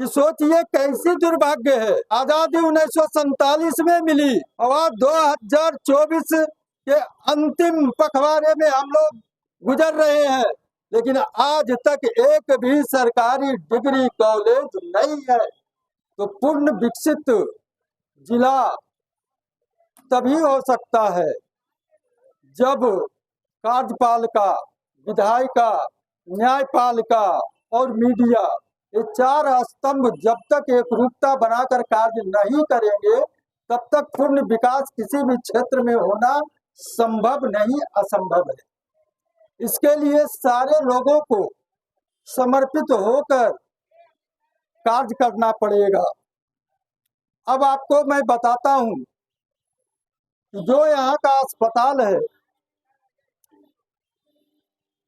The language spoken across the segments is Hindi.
कि सोचिए कैसी दुर्भाग्य है। आजादी 1947 में मिली और आज 2024 के अंतिम पखवाड़े में हम लोग गुजर रहे हैं, लेकिन आज तक एक भी सरकारी डिग्री कॉलेज नहीं है। तो पूर्ण विकसित जिला तभी हो सकता है जब कार्यपालिका, विधायिका, न्यायपालिका और मीडिया, ये चार स्तंभ जब तक एक रूपता बनाकर कार्य नहीं करेंगे तब तक पूर्ण विकास किसी भी क्षेत्र में होना संभव नहीं, असंभव है। इसके लिए सारे लोगों को समर्पित होकर कार्य करना पड़ेगा। अब आपको मैं बताता हूं कि जो यहाँ का अस्पताल है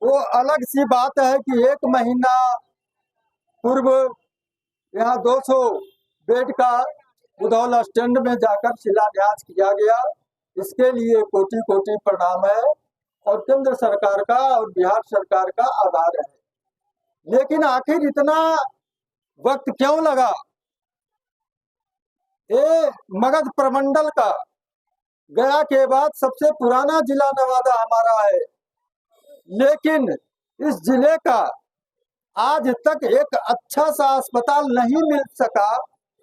वो अलग सी बात है कि 1 महीना पूर्व यहाँ 200 बेड का उधौल स्टैंड में जाकर शिलान्यास किया गया। इसके लिए कोटि कोटि प्रणाम है और केंद्र सरकार का और बिहार सरकार का आभार है। लेकिन आखिर इतना वक्त क्यों लगा? ये मगध प्रमंडल का गया के बाद सबसे पुराना जिला नवादा हमारा है, लेकिन इस जिले का आज तक एक अच्छा सा अस्पताल नहीं मिल सका।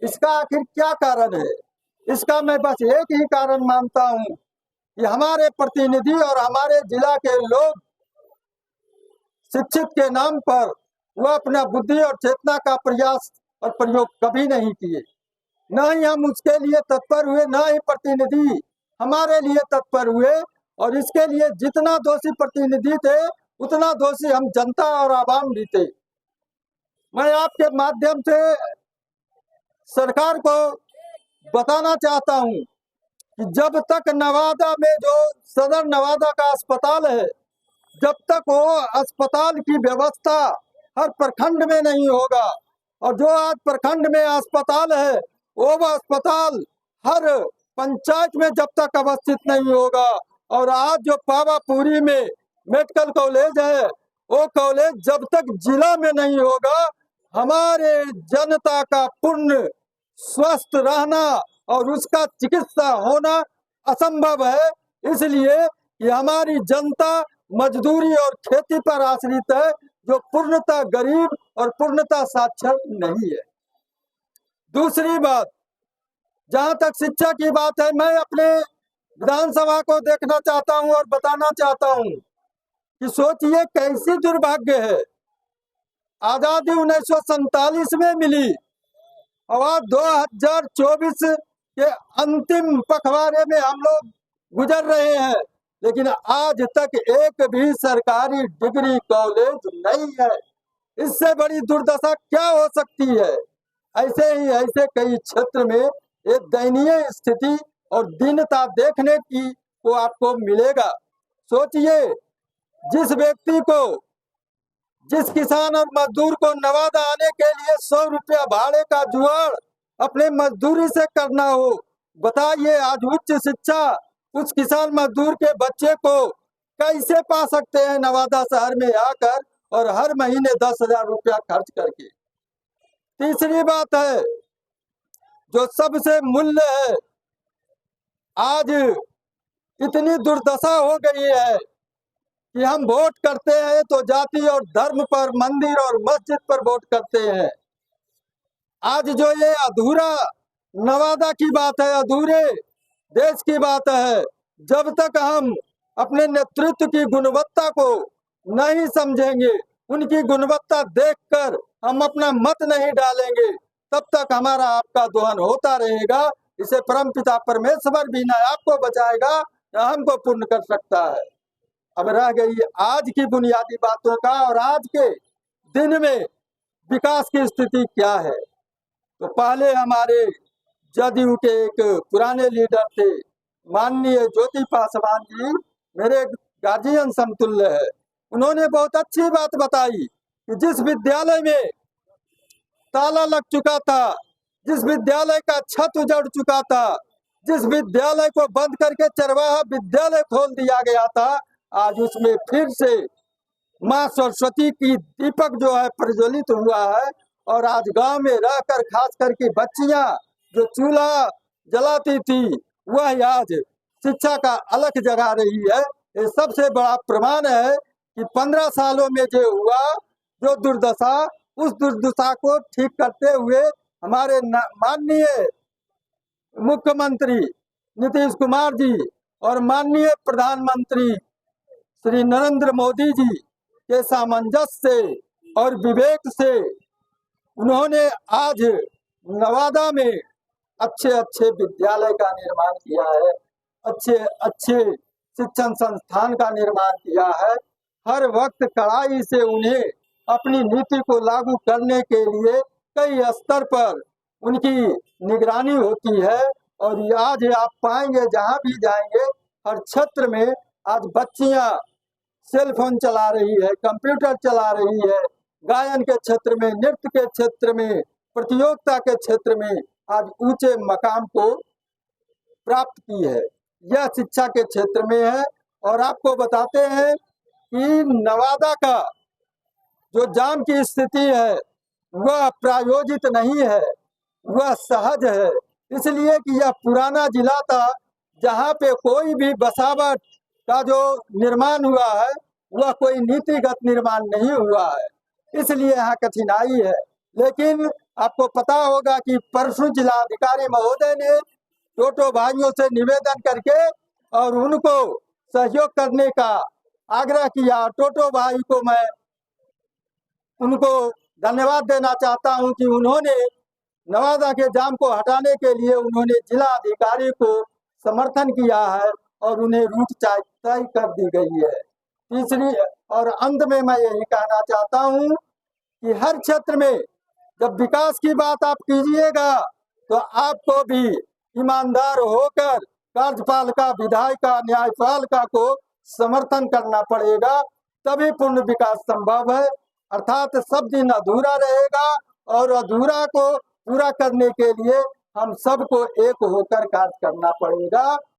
इसका आखिर क्या कारण है? इसका मैं बस एक ही कारण मानता हूं कि हमारे प्रतिनिधि और हमारे जिला के लोग शिक्षित के नाम पर वह अपना बुद्धि और चेतना का प्रयास और प्रयोग कभी नहीं किए। न ही हम उसके लिए तत्पर हुए, न ही प्रतिनिधि हमारे लिए तत्पर हुए। और इसके लिए जितना दोषी प्रतिनिधि थे उतना दोषी हम जनता और आवाम भी थे। मैं आपके माध्यम से सरकार को बताना चाहता हूं कि जब तक नवादा में जो सदर नवादा का अस्पताल है, जब तक वो अस्पताल की व्यवस्था हर प्रखंड में नहीं होगा, और जो आज प्रखंड में अस्पताल है वो अस्पताल हर पंचायत में जब तक अवस्थित नहीं होगा, और आज जो पावापुरी में मेडिकल कॉलेज है वो कॉलेज जब तक जिला में नहीं होगा, हमारे जनता का पूर्ण स्वस्थ रहना और उसका चिकित्सा होना असंभव है। इसलिए कि हमारी जनता मजदूरी और खेती पर आश्रित है, जो पूर्णतः गरीब और पूर्णतः साक्षर नहीं है। दूसरी बात, जहां तक शिक्षा की बात है, मैं अपने विधानसभा को देखना चाहता हूं और बताना चाहता हूं कि सोचिए कैसी दुर्भाग्य है। आजादी 1947 में मिली और आज 2024 के अंतिम पखवाड़े में हम लोग गुजर रहे हैं, लेकिन आज तक एक भी सरकारी डिग्री कॉलेज नहीं है। इससे बड़ी दुर्दशा क्या हो सकती है? ऐसे कई क्षेत्र में एक दयनीय स्थिति और दीनता देखने की को आपको मिलेगा। सोचिए, जिस व्यक्ति को, जिस किसान और मजदूर को नवादा आने के लिए 100 रुपया भाड़े का जुगाड़ अपने मजदूरी से करना हो, बताइए आज उच्च शिक्षा उस किसान मजदूर के बच्चे को कैसे पा सकते हैं नवादा शहर में आकर और हर महीने 10,000 रुपया खर्च करके। तीसरी बात है, जो सबसे मूल्य है, आज इतनी दुर्दशा हो गई है कि हम वोट करते हैं तो जाति और धर्म पर, मंदिर और मस्जिद पर वोट करते हैं। आज जो ये अधूरा नवादा की बात है, अधूरे देश की बात है, जब तक हम अपने नेतृत्व की गुणवत्ता को नहीं समझेंगे, उनकी गुणवत्ता देखकर हम अपना मत नहीं डालेंगे, तब तक हमारा आपका दोहन होता रहेगा। इसे परमपिता परमेश्वर भी न आपको बचाएगा न हमको पूर्ण कर सकता है। अब रह गई आज की बुनियादी बातों का, और आज के दिन में विकास की स्थिति क्या है। तो पहले हमारे जदयू के एक पुराने लीडर थे, माननीय ज्योति पासवान जी, मेरे गार्जियन समतुल्य है। उन्होंने बहुत अच्छी बात बताई कि जिस विद्यालय में ताला लग चुका था, जिस विद्यालय का छत उजड़ चुका था, जिस विद्यालय को बंद करके चरवाहा विद्यालय खोल दिया गया था, आज उसमें फिर से माँ सरस्वती की दीपक जो है प्रज्वलित हुआ है और आज गांव में रहकर खास करके बच्चियां जो चूल्हा जलाती थी वह आज शिक्षा का अलख जगा रही है। ये सबसे बड़ा प्रमाण है कि 15 सालों में जो हुआ जो दुर्दशा, उस दुर्दशा को ठीक करते हुए हमारे माननीय मुख्यमंत्री नीतीश कुमार जी और माननीय प्रधानमंत्री श्री नरेंद्र मोदी जी के सामंजस्य से और विवेक से उन्होंने आज नवादा में अच्छे अच्छे विद्यालय का निर्माण किया है, अच्छे अच्छे शिक्षण संस्थान का निर्माण किया है। हर वक्त कड़ाई से उन्हें अपनी नीति को लागू करने के लिए कई स्तर पर उनकी निगरानी होती है। और आज आप पाएंगे जहां भी जाएंगे हर क्षेत्र में आज बच्चियां सेल फोन चला रही है, कंप्यूटर चला रही है, गायन के क्षेत्र में, नृत्य के क्षेत्र में, प्रतियोगिता के क्षेत्र में आज ऊंचे मकाम को प्राप्त की है। यह शिक्षा के क्षेत्र में है। और आपको बताते हैं कि नवादा का जो जाम की स्थिति है वह प्रायोजित नहीं है, वह सहज है। इसलिए कि यह पुराना जिला था जहाँ पे कोई भी बसावट का जो निर्माण हुआ है वह कोई नीतिगत निर्माण नहीं हुआ है, इसलिए यहाँ कठिनाई है। लेकिन आपको पता होगा कि परसों जिलाधिकारी महोदय ने टोटो भाइयों से निवेदन करके और उनको सहयोग करने का आग्रह किया। टोटो भाई को मैं उनको धन्यवाद देना चाहता हूं कि उन्होंने नवादा के जाम को हटाने के लिए उन्होंने जिला अधिकारी को समर्थन किया है और उन्हें रूट तय कर दी गई है। तीसरी और अंत में मैं यही कहना चाहता हूं कि हर क्षेत्र में जब विकास की बात आप कीजिएगा तो आपको भी ईमानदार होकर कार्यपालिका, विधायिका, न्यायपालिका को समर्थन करना पड़ेगा, तभी पूर्ण विकास संभव है। अर्थात सब दिन अधूरा रहेगा और अधूरा को पूरा करने के लिए हम सबको एक होकर कार्य करना पड़ेगा।